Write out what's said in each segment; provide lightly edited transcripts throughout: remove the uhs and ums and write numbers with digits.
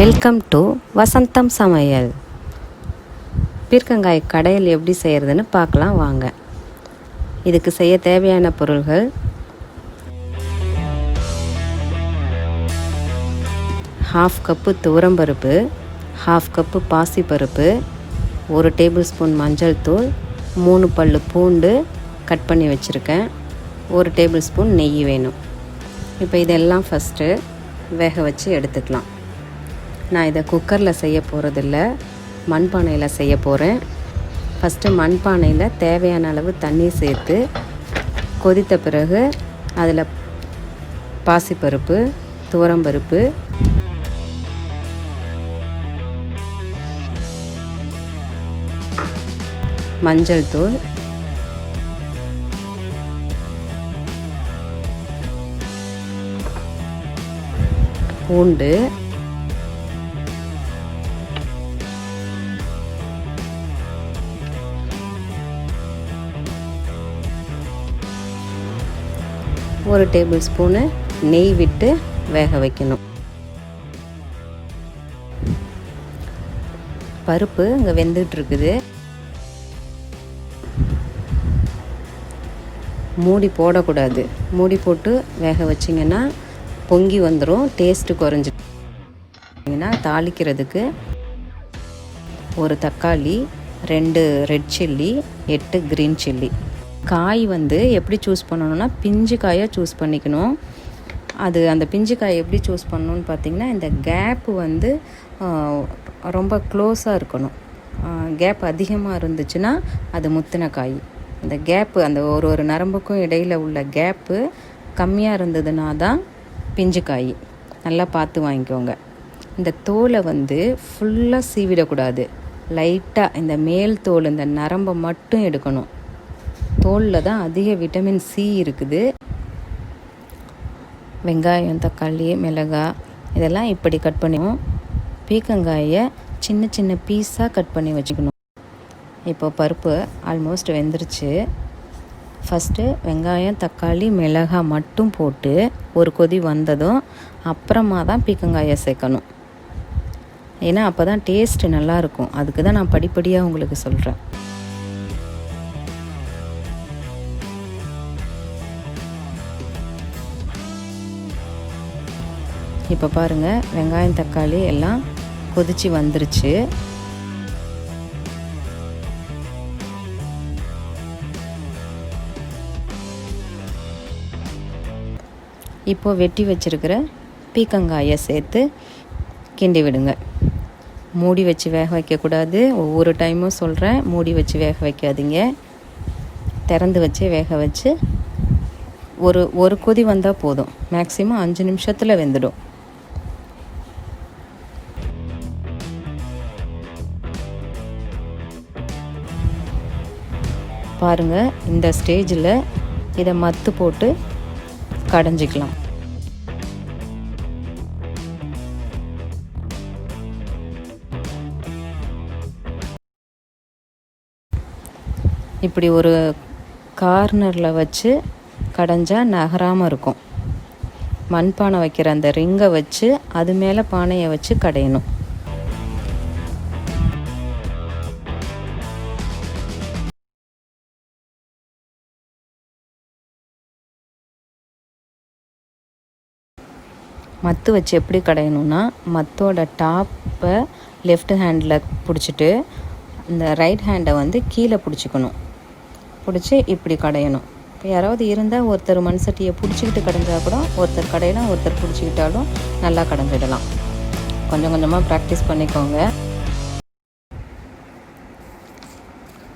Welcome to வசந்தம் சமையல். பீர்க்கங்காய் கடையில் எப்படி செய்கிறதுன்னு பார்க்கலாம் வாங்க. இதுக்கு செய்ய தேவையான பொருள்கள்: 1/2 கப்பு துவரம்பருப்பு, 1/2 கப்பு பாசிப்பருப்பு, 1 டேபிள் ஸ்பூன் மஞ்சள் தூள், 3 பல் பூண்டு கட் பண்ணி வச்சுருக்கேன், 1 டேபிள் ஸ்பூன் நெய் வேணும். இப்போ இதெல்லாம் ஃபஸ்ட்டு வேக வச்சு எடுத்துக்கலாம். நான் இதை குக்கரில் செய்ய போகிறதில்ல, மண்பானையில் செய்ய போகிறேன். ஃபஸ்ட்டு மண்பானையில் தேவையான அளவு தண்ணி சேர்த்து கொதித்த பிறகு அதில் பாசிப்பருப்பு, துவரம்பருப்பு, மஞ்சள் தூள், பூண்டு, ஒரு டேபிள் ஸ்பூனு நெய் விட்டு வேக வைக்கணும். பருப்பு இங்கே வெந்துட்டுருக்குது. மூடி போடக்கூடாது. மூடி போட்டு வேக வச்சிங்கன்னா பொங்கி வந்துடும், டேஸ்ட்டு குறைஞ்சிங்கன்னா. தாளிக்கிறதுக்கு 1 தக்காளி, 2 ரெட் சில்லி, 8 க்ரீன் சில்லி. காய் எப்படி சூஸ் பண்ணணுன்னா பிஞ்சு காயாக சூஸ் பண்ணிக்கணும். அந்த பிஞ்சு காய் எப்படி சூஸ் பண்ணணுன்னு பார்த்திங்கன்னா, இந்த கேப்பு ரொம்ப க்ளோஸாக இருக்கணும். கேப் அதிகமாக இருந்துச்சுன்னா அது முத்தின காய். இந்த கேப்பு அந்த ஒரு நரம்புக்கும் இடையில் உள்ள கேப்பு கம்மியாக இருந்ததுன்னா தான் பிஞ்சு காய். நல்லா பார்த்து வாங்கிக்கோங்க. இந்த தோலை ஃபுல்லாக சீவிடக்கூடாது. லைட்டாக இந்த மேல் தோல், இந்த நரம்பை மட்டும் எடுக்கணும். தோலில் தான் அதிக விட்டமின் சி இருக்குது. வெங்காயம், தக்காளி, மிளகாய் இதெல்லாம் இப்படி கட் பண்ணிவோம். பீர்க்கங்காயை சின்ன சின்ன பீஸாக கட் பண்ணி வச்சுக்கணும். இப்போ பருப்பு ஆல்மோஸ்ட் வெந்துருச்சு. ஃபஸ்ட்டு வெங்காயம், தக்காளி, மிளகாய் மட்டும் போட்டு ஒரு கொதி வந்ததும் அப்புறமா தான் பீர்க்கங்காயை சேர்க்கணும். ஏன்னா அப்போ தான் டேஸ்ட்டு நல்லாயிருக்கும். அதுக்கு தான் நான் படிப்படியாக உங்களுக்கு சொல்கிறேன். இப்போ பாருங்கள், வெங்காயம், தக்காளி எல்லாம் கொதித்து வந்துருச்சு. இப்போது வெட்டி வச்சுருக்கிற பீர்க்கங்காயை சேர்த்து கிண்டி விடுங்க. மூடி வச்சு வேக வைக்கக்கூடாது. ஒவ்வொரு டைமும் சொல்கிறேன், மூடி வச்சு வேக வைக்காதீங்க. திறந்து வச்சு வேக வச்சு ஒரு கொதி வந்தால் போதும். மேக்ஸிமம் 5 நிமிஷத்தில் வெந்துடும். பாருங்கள், இந்த ஸ்டேஜில் இதை மத்து போட்டு கடைஞ்சிக்கலாம். இப்படி ஒரு கார்னரில் வச்சு கடைஞ்சால் நகராமல் இருக்கும். மண்பானை வைக்கிற அந்த ரிங்கை வச்சு அது மேலே பானையை வச்சு கடையணும். மத்து வச்சு எப்படி கடையணுன்னா, மத்தோட டாப்பை லெஃப்ட் ஹேண்டில் பிடிச்சிட்டு இந்த ரைட் ஹேண்டை கீழே பிடிச்சிக்கணும். பிடிச்சி இப்படி கடையணும். இப்போ யாராவது இருந்தால் ஒருத்தர் மண் சட்டியை பிடிச்சிக்கிட்டு கடைஞ்சால் கூட ஒருத்தர் கடையலாம், ஒருத்தர் பிடிச்சிக்கிட்டாலும் நல்லா கடைஞ்சிடலாம். கொஞ்சம் கொஞ்சமாக ப்ராக்டிஸ் பண்ணிக்கோங்க.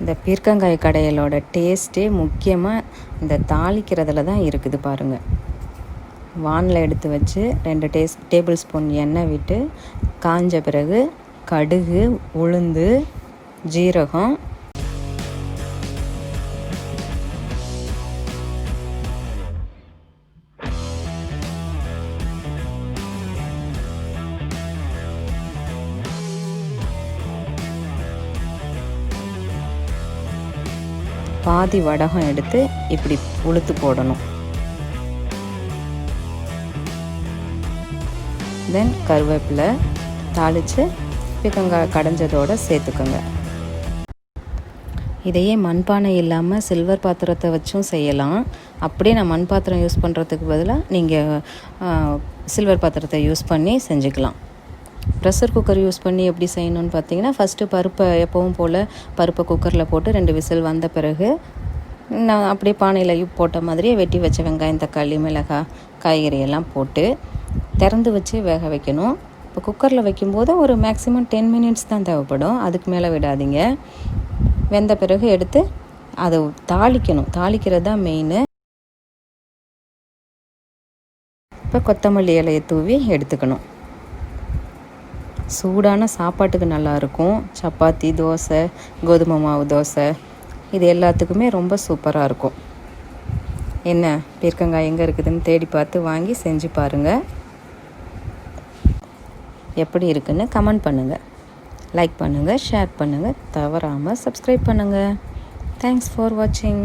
இந்த பீர்க்கங்காய் கடையலோட டேஸ்ட்டே முக்கியமாக இந்த தாளிக்கிறதுல தான் இருக்குது. பாருங்கள், வானில் எடுத்து வச்சு 2 டேபிள் ஸ்பூன் எண்ணெய் விட்டு காஞ்ச பிறகு கடுகு, உளுந்து, ஜீரகம், பாதி வடகம் எடுத்து இப்படி உளுத்து போடணும். தென் கருவேப்பிலை, தாளித்து பீர்க்கங்காய் கடைஞ்சதோடு சேர்த்துக்கோங்க. இதையே மண்பானை இல்லாமல் சில்வர் பாத்திரத்தை வச்சும் செய்யலாம். அப்படியே நான் மண் பாத்திரம் யூஸ் பண்ணுறதுக்கு பதிலாக நீங்கள் சில்வர் பாத்திரத்தை யூஸ் பண்ணி செஞ்சுக்கலாம். ப்ரெஷர் குக்கர் யூஸ் பண்ணி எப்படி செய்யணும்னு பார்த்தீங்கன்னா, ஃபஸ்ட்டு பருப்பை எப்பவும் போல் பருப்பை குக்கரில் போட்டு 2 விசில் வந்த பிறகு நான் அப்படியே பானையில் போட்ட மாதிரியே வெட்டி வச்ச வெங்காயம், தக்காளி, மிளகாய், காய்கறி எல்லாம் போட்டு திறந்து வச்சு வேக வைக்கணும். இப்போ குக்கரில் வைக்கும்போது ஒரு மேக்ஸிமம் 10 மினிட்ஸ் தான் தேவைப்படும், அதுக்கு மேலே விடாதீங்க. வெந்த பிறகு எடுத்து அதை தாளிக்கணும். தாளிக்கிறது தான் மெயின். இப்போ கொத்தமல்லி இலையை தூவி எடுத்துக்கணும். சூடான சாப்பாட்டுக்கு நல்லாயிருக்கும். சப்பாத்தி, தோசை, கோதுமை மாவு தோசை, இது எல்லாத்துக்குமே ரொம்ப சூப்பராக இருக்கும். என்ன, பீர்க்கங்காய் எங்கே இருக்குதுன்னு தேடி பார்த்து வாங்கி செஞ்சு பாருங்கள். எப்படி இருக்குன்னு கமெண்ட் பண்ணுங்கள், லைக் பண்ணுங்கள், ஷேர் பண்ணுங்கள், தவறாமல் சப்ஸ்கிரைப் பண்ணுங்கள். தேங்க்ஸ் ஃபார் வாட்சிங்.